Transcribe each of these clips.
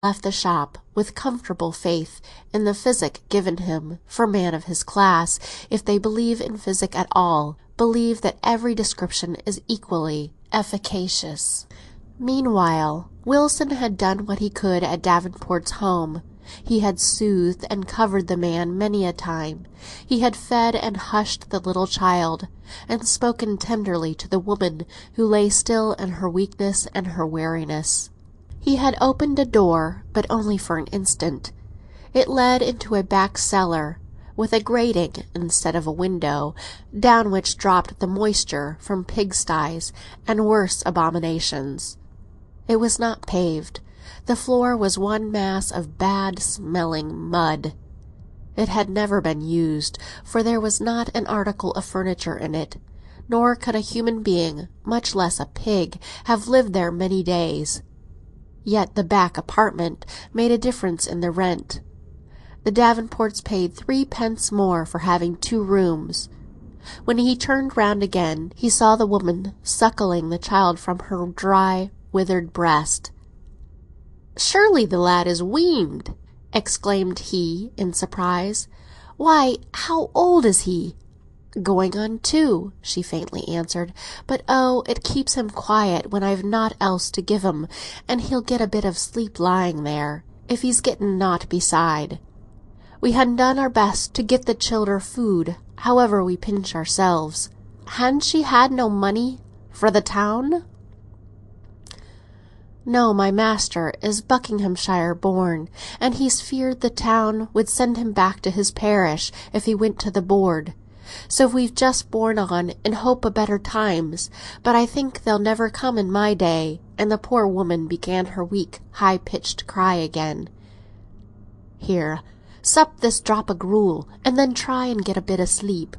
left the shop with comfortable faith in the physic given him for man of his class, if they believe in physic at all, believe that every description is equally efficacious. Meanwhile, Wilson had done what he could at Davenport's home. He had soothed and covered the man many a time. He had fed and hushed the little child, and spoken tenderly to the woman who lay still in her weakness and her weariness. He had opened a door, but only for an instant. It led into a back cellar, with a grating instead of a window, down which dropped the moisture from pigsties and worse abominations. It was not paved. The floor was one mass of bad-smelling mud. It had never been used, for there was not an article of furniture in it, nor could a human being, much less a pig, have lived there many days. Yet the back apartment made a difference in the rent. The Davenports paid 3d more for having 2 rooms. When he turned round again, he saw the woman suckling the child from her dry, withered breast. "Surely the lad is weaned!" exclaimed he in surprise. "Why, how old is he?" "Going on 2," she faintly answered. "But oh, it keeps him quiet when I've naught else to give him, and he'll get a bit of sleep lying there, if he's getting naught beside. We han done our best to get the childer food, however we pinch ourselves. Han she had no money for the town?" "No, my master is Buckinghamshire born, and he's feared the town would send him back to his parish if he went to the board. So we've just borne on in hope o' better times, but I think they'll never come in my day." And the poor woman began her weak, high-pitched cry again. "Here, sup this drop o' gruel, and then try and get a bit o' sleep.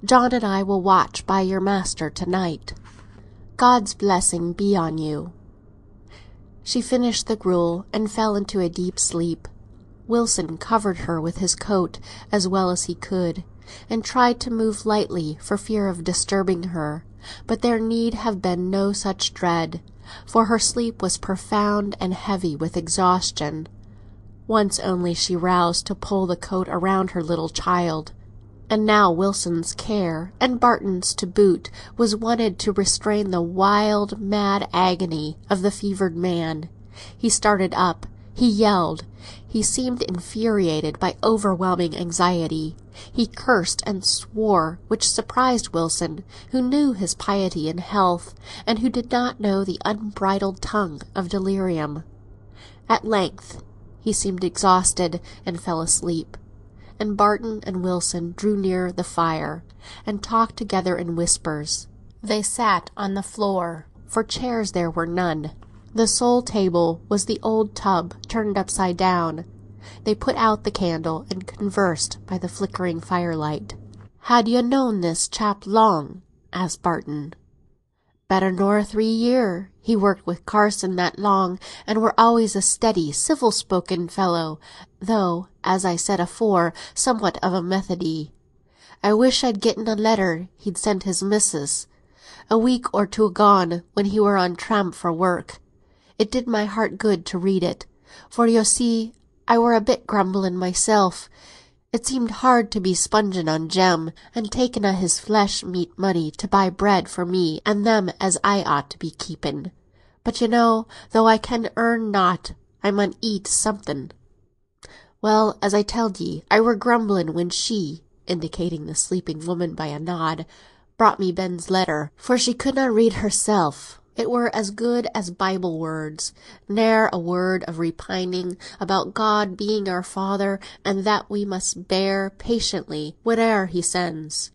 John and I will watch by your master to-night. God's blessing be on you." She finished the gruel and fell into a deep sleep. Wilson covered her with his coat as well as he could, and tried to move lightly for fear of disturbing her, but there need have been no such dread, for her sleep was profound and heavy with exhaustion. Once only she roused to pull the coat around her little child, and now Wilson's care, and Barton's to boot, was wanted to restrain the wild, mad agony of the fevered man. He started up, he yelled, he seemed infuriated by overwhelming anxiety. He cursed and swore, which surprised Wilson, who knew his piety and health, and who did not know the unbridled tongue of delirium. At length he seemed exhausted and fell asleep, and Barton and Wilson drew near the fire, and talked together in whispers. They sat on the floor, for chairs there were none. The sole table was the old tub turned upside down. They put out the candle and conversed by the flickering firelight. "Had you known this chap long?" asked Barton. "Better nor 3 year. He worked with Carson that long, and were always a steady, civil-spoken fellow, though, as I said afore, somewhat of a Methody. I wish I'd getten a letter he'd sent his missus, a week or 2 agone, when he were on tramp for work. It did my heart good to read it, for yo see I were a bit grumbling myself. It seemed hard to be sponging on Jem, and taking o' his flesh-meat money to buy bread for me and them as I ought to be keeping. But you know, though I can earn nought, I mun eat something. Well, as I telled ye, I were grumbling when she," indicating the sleeping woman by a nod, "brought me Ben's letter, for she could not read herself. It were as good as Bible words, ne'er a word of repining about God being our Father, and that we must bear patiently whate'er he sends.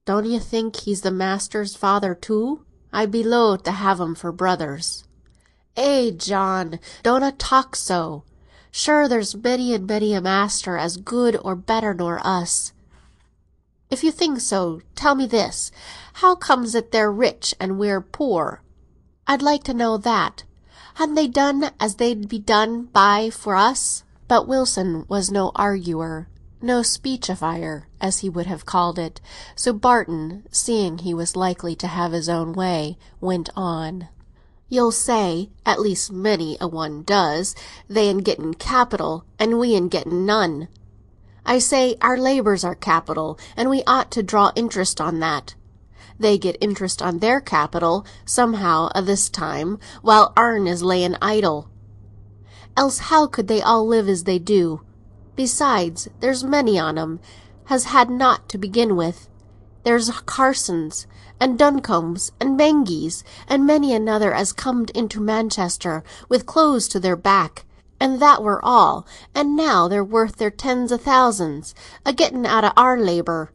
Don't ye think he's the master's father too? I'd be loath to have 'em for brothers." "Eh, John, donna talk so. Sure there's many and many a master as good or better nor us. If you think so, tell me this, how comes it they're rich and we're poor? I'd like to know that. Han they done as they'd be done by for us?" But Wilson was no arguer, no speechifier, as he would have called it, so Barton, seeing he was likely to have his own way, went on. You'll say, at least many a one does, they in getting capital, and we in getting none. I say our labour's our capital, and we ought to draw interest on that. They get interest on their capital, somehow, a this time, while our'n is layin' idle. Else how could they all live as they do? Besides, there's many on 'em has had nought to begin with. There's Carsons, and Duncombe's, and Mengies, and many another as comed into Manchester with clothes to their back, and that were all, and now they're worth their tens o' thousands, a-getting out o' our labour.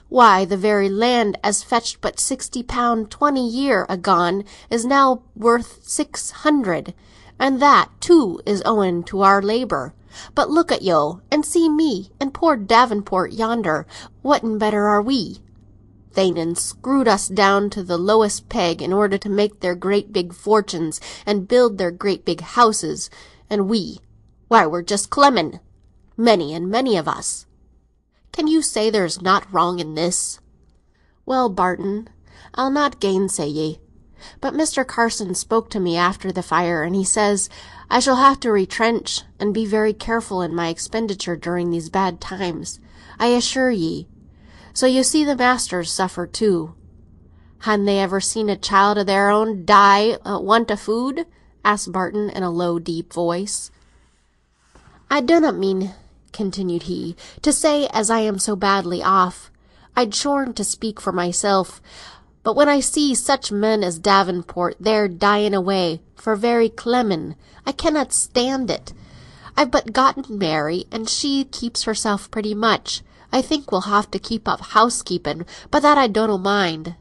Why, the very land as fetched but £60 20 year agone is now worth 600, and that, too, is owing to our labour. But look at yo, and see me, and poor Davenport yonder, whatten better are we? They'n screwed us down to the lowest peg in order to make their great big fortunes and build their great big houses, and why, we're just clemmin', many and many of us. Can you say there's not wrong in this? Well, Barton, I'll not gainsay ye. But Mr. Carson spoke to me after the fire, and he says I shall have to retrench and be very careful in my expenditure during these bad times, I assure ye. So you see the masters suffer too. Han they ever seen a child of their own die want of food? Asked Barton in a low, deep voice. I dunnot mean, continued he, to say as I am so badly off. I'd shorn to speak for myself. But when I see such men as Davenport there dying away for very clemmin', I cannot stand it. I've but gotten Mary, and she keeps herself pretty much. I think we'll have to keep up housekeeping, but that I don't mind.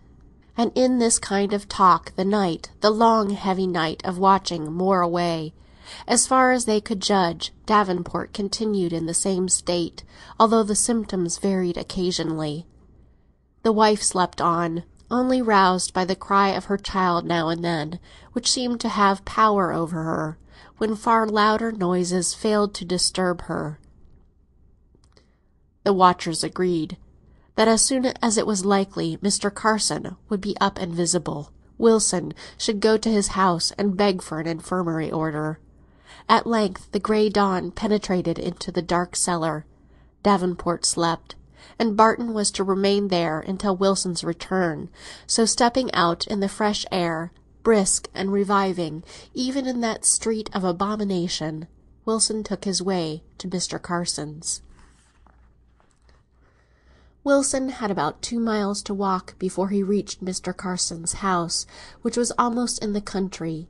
And in this kind of talk the night, the long heavy night of watching, wore away. As far as they could judge, Davenport continued in the same state, although the symptoms varied occasionally. The wife slept on, only roused by the cry of her child now and then, which seemed to have power over her, when far louder noises failed to disturb her. The watchers agreed that as soon as it was likely Mr. Carson would be up and visible, Wilson should go to his house and beg for an infirmary order. At length the grey dawn penetrated into the dark cellar. Davenport slept, and Barton was to remain there until Wilson's return, so stepping out in the fresh air, brisk and reviving, even in that street of abomination, Wilson took his way to Mr. Carson's. Wilson had about 2 miles to walk before he reached Mr. Carson's house, which was almost in the country.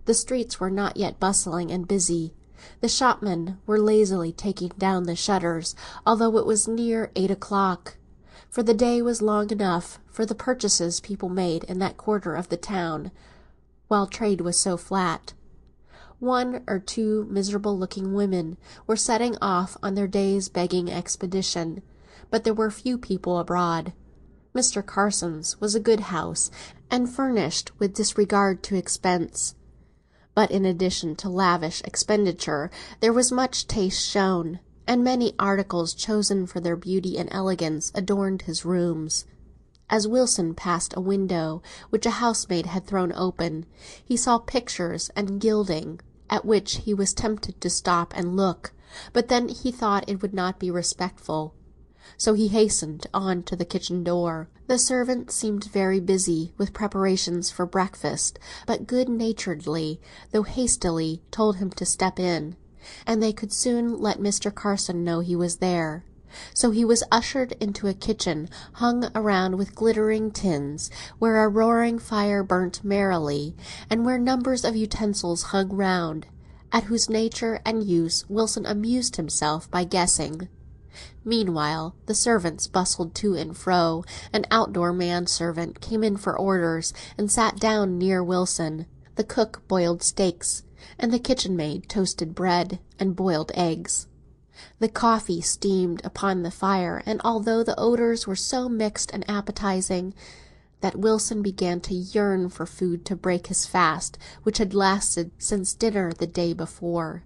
The streets were not yet bustling and busy. The shopmen were lazily taking down the shutters, although it was near 8 o'clock, for the day was long enough for the purchases people made in that quarter of the town, while trade was so flat. 1 or 2 miserable-looking women were setting off on their day's begging expedition, but there were few people abroad. Mr. Carson's was a good house, and furnished with disregard to expense. But in addition to lavish expenditure, there was much taste shown, and many articles chosen for their beauty and elegance adorned his rooms. As Wilson passed a window which a housemaid had thrown open, he saw pictures and gilding, at which he was tempted to stop and look, but then he thought it would not be respectful. So he hastened on to the kitchen door. The servant seemed very busy with preparations for breakfast, but good-naturedly, though hastily, told him to step in, and they could soon let Mr. Carson know he was there. So he was ushered into a kitchen hung around with glittering tins, where a roaring fire burnt merrily, and where numbers of utensils hung round, at whose nature and use Wilson amused himself by guessing. Meanwhile the servants bustled to and fro. An outdoor man-servant came in for orders, and sat down near Wilson. The cook boiled steaks, and the kitchen-maid toasted bread and boiled eggs. The coffee steamed upon the fire, and although the odours were so mixed and appetizing that Wilson began to yearn for food to break his fast, which had lasted since dinner the day before,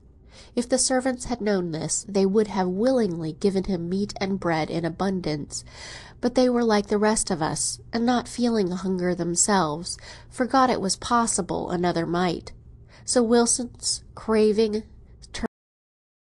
If the servants had known this, they would have willingly given him meat and bread in abundance; but they were like the rest of us, and not feeling hunger themselves, forgot it was possible another might. So Wilson's craving